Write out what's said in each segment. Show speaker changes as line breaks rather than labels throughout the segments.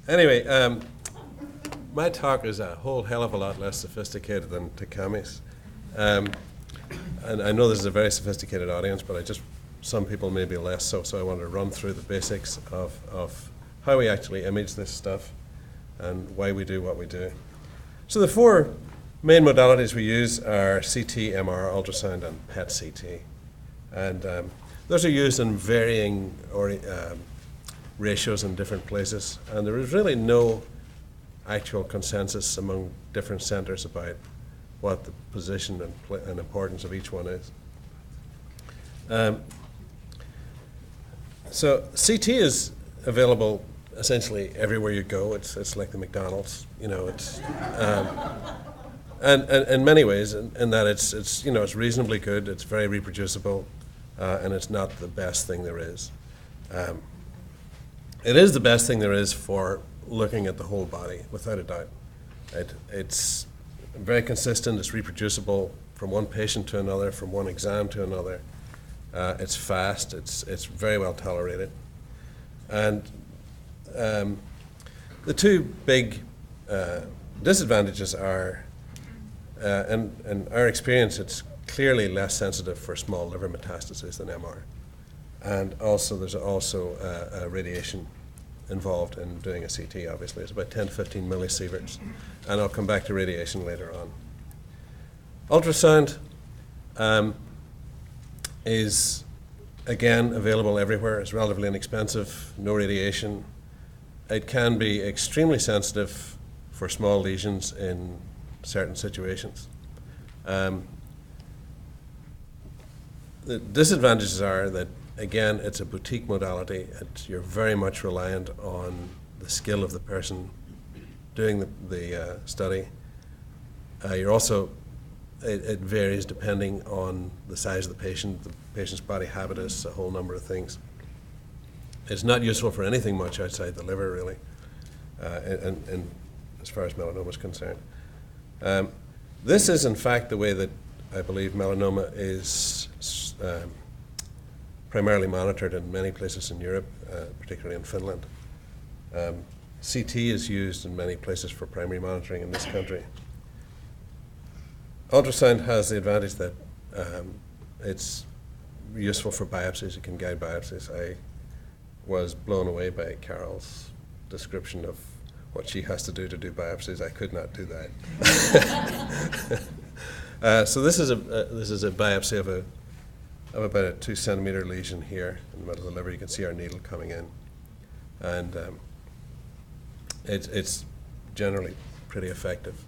Anyway, my talk is a whole hell of a lot less sophisticated than Takami's. And I know this is a very sophisticated audience, but some people may be less so I want to run through the basics of how we actually image this stuff and why we do what we do. So the four main modalities we use are CT, MR, ultrasound, and PET-CT. And those are used in varying ratios in different places. And there is really no actual consensus among different centers about what the position and importance of each one is. So CT is available essentially everywhere you go. It's like the McDonald's, it's and in many ways, in that it's reasonably good, it's very reproducible, and it's not the best thing there is. It is the best thing there is for looking at the whole body, without a doubt. It's very consistent, it's reproducible from one patient to another, from one exam to another. It's fast, it's very well tolerated. And the two big disadvantages are, in our experience, it's clearly less sensitive for small liver metastases than MR. And also, there's also radiation involved in doing a CT, obviously. It's about 10 to 15 millisieverts. And I'll come back to radiation later on. Ultrasound is, again, available everywhere. It's relatively inexpensive, no radiation. It can be extremely sensitive for small lesions in certain situations. The disadvantages are that, again, it's a boutique modality. You're very much reliant on the skill of the person doing the study. You're also, it varies depending on the size of the patient's body habitus, a whole number of things. It's not useful for anything much outside the liver, really, and as far as melanoma is concerned. This is, in fact, the way that I believe melanoma is primarily monitored in many places in Europe, particularly in Finland. CT is used in many places for primary monitoring in this country. Ultrasound has the advantage that it's useful for biopsies. It can guide biopsies. I was blown away by Carol's description of what she has to do biopsies. I could not do that. So this is a biopsy of about a 2 centimeter lesion here in the middle of the liver. You can see our needle coming in, and it's generally pretty effective.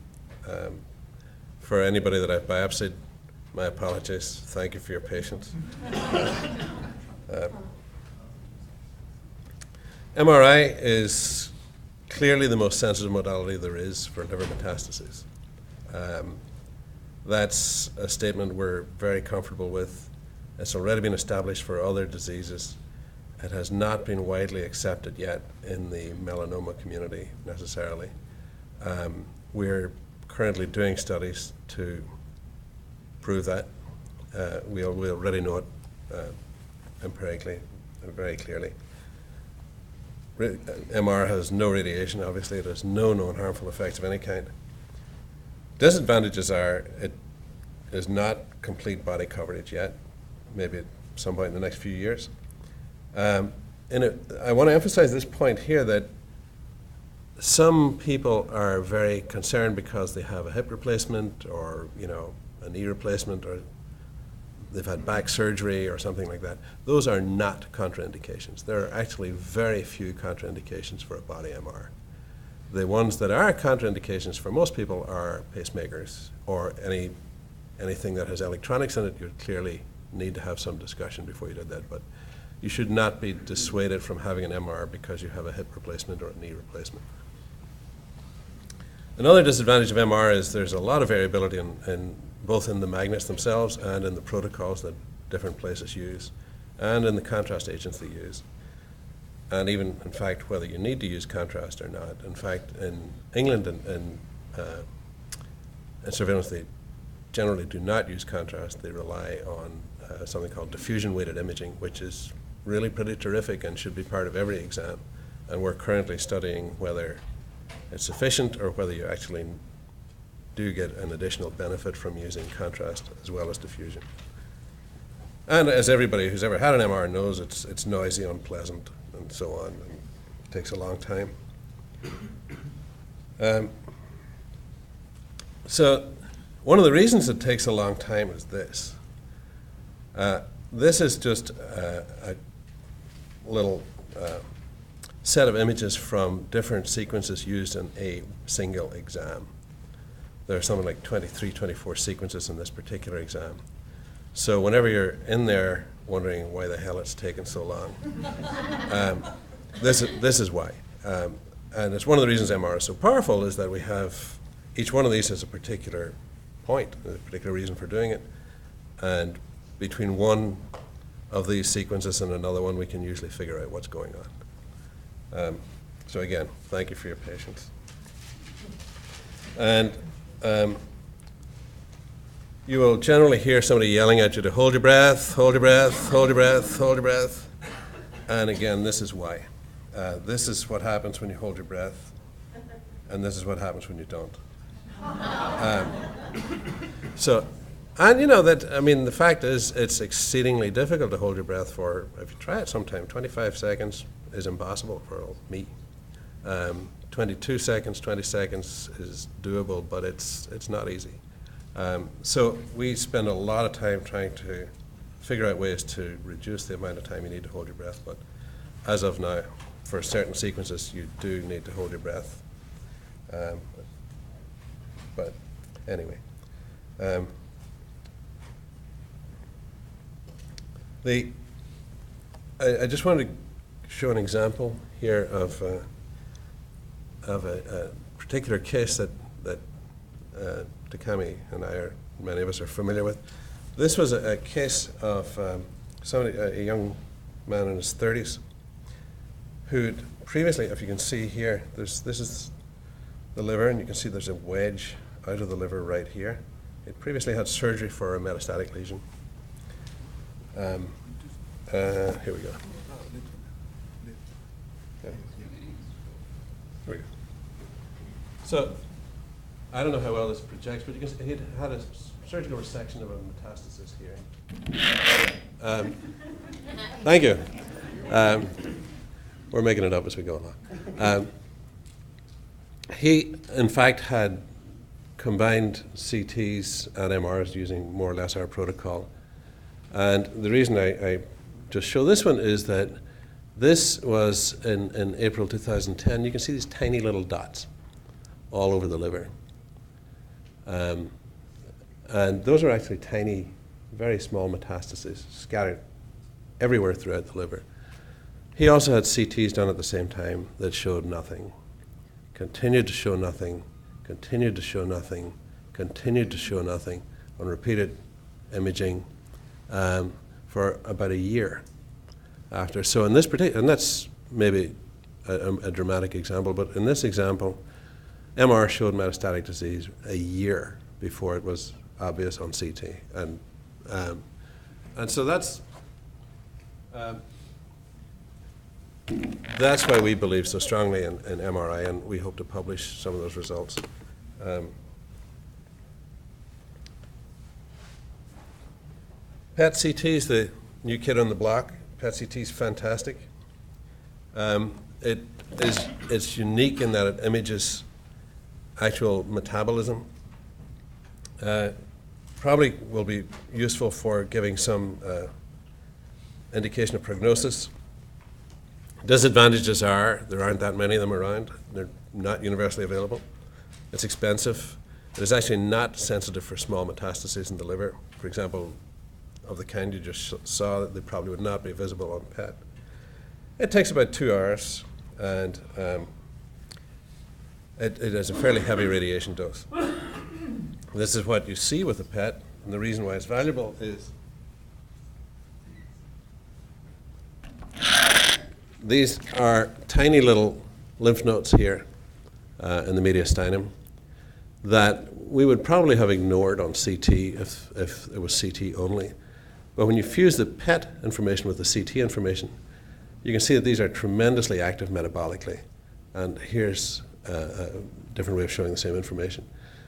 For anybody that I've biopsied, my apologies. Thank you for your patience. MRI is clearly the most sensitive modality there is for liver metastases. That's a statement we're very comfortable with. It's already been established for other diseases. It has not been widely accepted yet in the melanoma community necessarily. We're currently doing studies to prove that. We already know it empirically and very clearly. MR has no radiation, obviously. It has no known harmful effects of any kind. Disadvantages are it is not complete body coverage yet, maybe at some point in the next few years. I want to emphasize this point here that some people are very concerned because they have a hip replacement or a knee replacement, or they've had back surgery or something like that. Those are not contraindications. There are actually very few contraindications for a body MR. The ones that are contraindications for most people are pacemakers or anything that has electronics in it. You clearly need to have some discussion before you do that, but you should not be dissuaded from having an MR because you have a hip replacement or a knee replacement. Another disadvantage of MR is there's a lot of variability in both in the magnets themselves and in the protocols that different places use, and in the contrast agents they use, and even, in fact, whether you need to use contrast or not. In fact, in England and surveillance, they generally do not use contrast. They rely on something called diffusion-weighted imaging, which is really pretty terrific and should be part of every exam. And we're currently studying whether it's sufficient or whether you actually do get an additional benefit from using contrast as well as diffusion. And as everybody who's ever had an MR knows, it's noisy, unpleasant, and so on, and it takes a long time. So one of the reasons it takes a long time is this. This is just a little set of images from different sequences used in a single exam. There are something like 23, 24 sequences in this particular exam. So whenever you're in there wondering why the hell it's taken so long, this is why. And it's one of the reasons MR is so powerful is that we have, each one of these has a particular point, a particular reason for doing it. And between one of these sequences and another one, we can usually figure out what's going on. So again, thank you for your patience. And you will generally hear somebody yelling at you to hold your breath, hold your breath, hold your breath, hold your breath. And again, this is why. This is what happens when you hold your breath, and this is what happens when you don't. And you know that, I mean, the fact is it's exceedingly difficult to hold your breath for, if you try it sometime, 25 seconds is impossible for me. 22 seconds, 20 seconds is doable, but it's not easy. So we spend a lot of time trying to figure out ways to reduce the amount of time you need to hold your breath, but as of now, for certain sequences, you do need to hold your breath. But anyway. I just wanted to show an example here of a particular case that Takami and many of us are familiar with. This was a case of a young man in his 30s who'd previously, if you can see here, this is the liver, and you can see there's a wedge out of the liver right here. He'd previously had surgery for a metastatic lesion. Here we go. Okay. Here we go. So, I don't know how well this projects, but you can see he'd had a surgical resection of a metastasis here. Thank you. We're making it up as we go along. He, in fact, had combined CTs and MRs using more or less our protocol. And the reason I just show this one is that this was in April 2010. You can see these tiny little dots all over the liver. And those are actually tiny, very small metastases scattered everywhere throughout the liver. He also had CTs done at the same time that showed nothing, continued to show nothing, continued to show nothing, continued to show nothing on repeated imaging for about a year after. So in this particular, and that's maybe a dramatic example, but in this example, MR showed metastatic disease a year before it was obvious on CT. And so that's why we believe so strongly in MRI, and we hope to publish some of those results. PET-CT is the new kid on the block. PET-CT is fantastic. It's unique in that it images actual metabolism. Probably will be useful for giving some indication of prognosis. Disadvantages are there aren't that many of them around. They're not universally available. It's expensive. It is actually not sensitive for small metastases in the liver. For example, of the kind you just saw, that they probably would not be visible on PET. It takes about 2 hours, and it has a fairly heavy radiation dose. This is what you see with the PET, and the reason why it's valuable is these are tiny little lymph nodes here in the mediastinum that we would probably have ignored on CT if it was CT only. But when you fuse the PET information with the CT information, you can see that these are tremendously active metabolically. And here's a different way of showing the same information.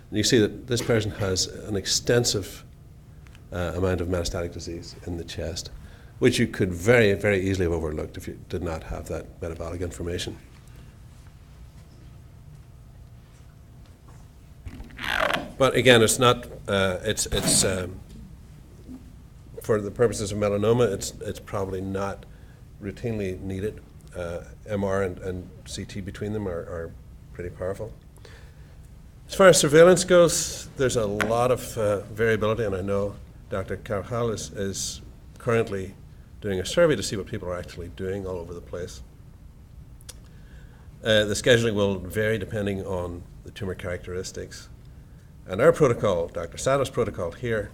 And you see that this person has an extensive amount of metastatic disease in the chest, which you could very, very easily have overlooked if you did not have that metabolic information. But again, it's not, for the purposes of melanoma, it's probably not routinely needed. MR and CT between them are pretty powerful. As far as surveillance goes, there's a lot of variability, and I know Dr. Carvajal is currently doing a survey to see what people are actually doing all over the place. The scheduling will vary depending on the tumor characteristics. And our protocol, Dr. Sato's protocol here,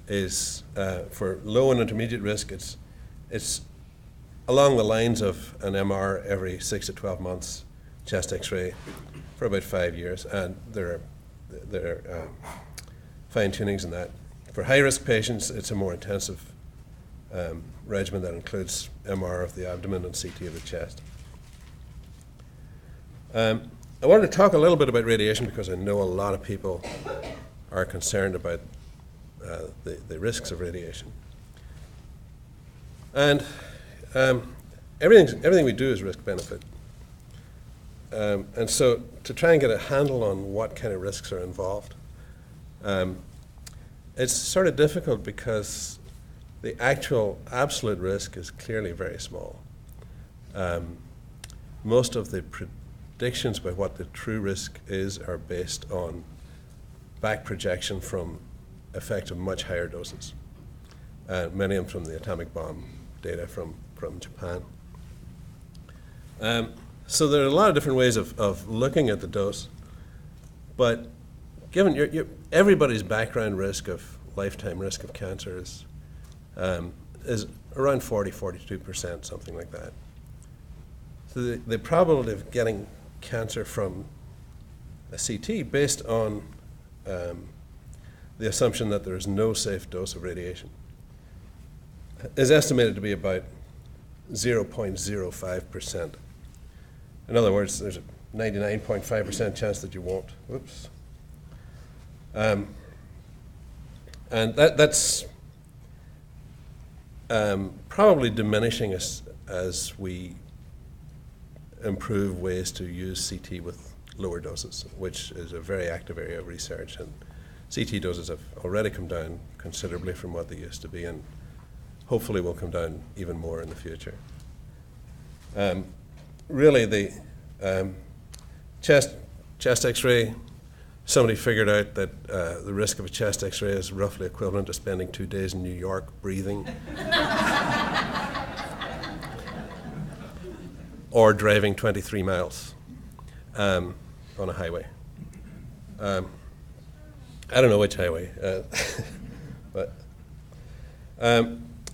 is for low and intermediate risk, it's along the lines of an MR every 6 to 12 months, chest X-ray for about 5 years, and there are fine-tunings in that. For high-risk patients, it's a more intensive regimen that includes MR of the abdomen and CT of the chest. I wanted to talk a little bit about radiation because I know a lot of people are concerned about the risks of radiation. And everything we do is risk-benefit. And so to try and get a handle on what kind of risks are involved, it's sort of difficult because the actual absolute risk is clearly very small. Most of the predictions about what the true risk is are based on back projection from effect of much higher doses, many of them from the atomic bomb data from Japan. So there are a lot of different ways of looking at the dose, but given everybody's background risk of lifetime risk of cancer is around 42%, something like that. So the probability of getting cancer from a CT based on the assumption that there is no safe dose of radiation is estimated to be about 0.05%. In other words, there's a 99.5% chance that you won't. Whoops. And that's probably diminishing as we improve ways to use CT with lower doses, which is a very active area of research. And CT doses have already come down considerably from what they used to be, and hopefully will come down even more in the future. Really, the chest X-ray, somebody figured out that the risk of a chest X-ray is roughly equivalent to spending 2 days in New York breathing or driving 23 miles on a highway. I don't know which highway, but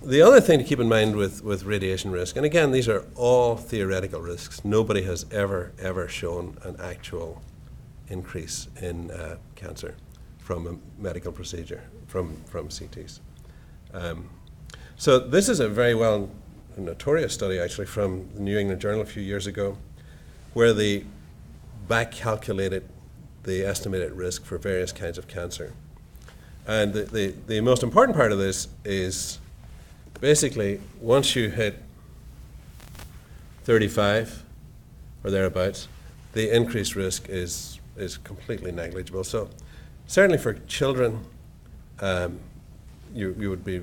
the other thing to keep in mind with radiation risk, and again, these are all theoretical risks. Nobody has ever shown an actual increase in cancer from a medical procedure, from CTs. So this is a very well notorious study, actually, from the New England Journal a few years ago, where they back calculated the estimated risk for various kinds of cancer. And the most important part of this is basically once you hit 35 or thereabouts, the increased risk is completely negligible. So certainly for children, you would be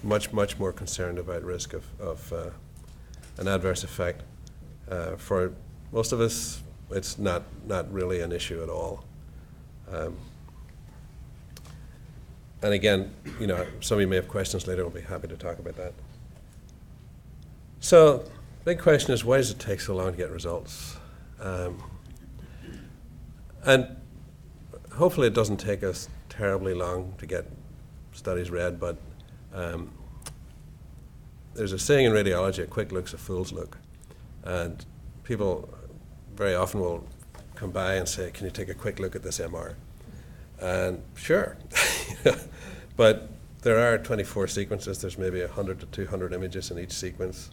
much more concerned about risk of an adverse effect. For most of us, it's not really an issue at all. And again, some of you may have questions later. We'll be happy to talk about that. So, big question is, why does it take so long to get results? And hopefully it doesn't take us terribly long to get studies read, but there's a saying in radiology, a quick look's a fool's look. And people very often will come by and say, can you take a quick look at this MR? And sure, but there are 24 sequences. There's maybe 100 to 200 images in each sequence.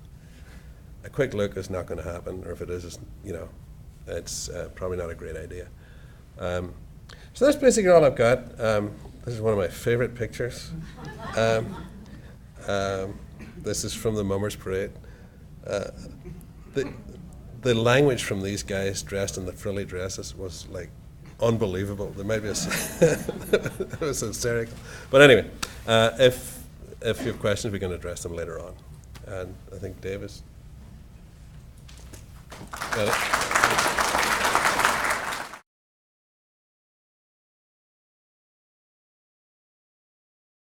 a quick look is not going to happen, or if it is, it's probably not a great idea. So that's basically all I've got. This is one of my favorite pictures. This is from the Mummers Parade. The language from these guys dressed in the frilly dresses was like unbelievable. There might be it was hysterical. But anyway, if you have questions, we can address them later on. And I think Dave is got it.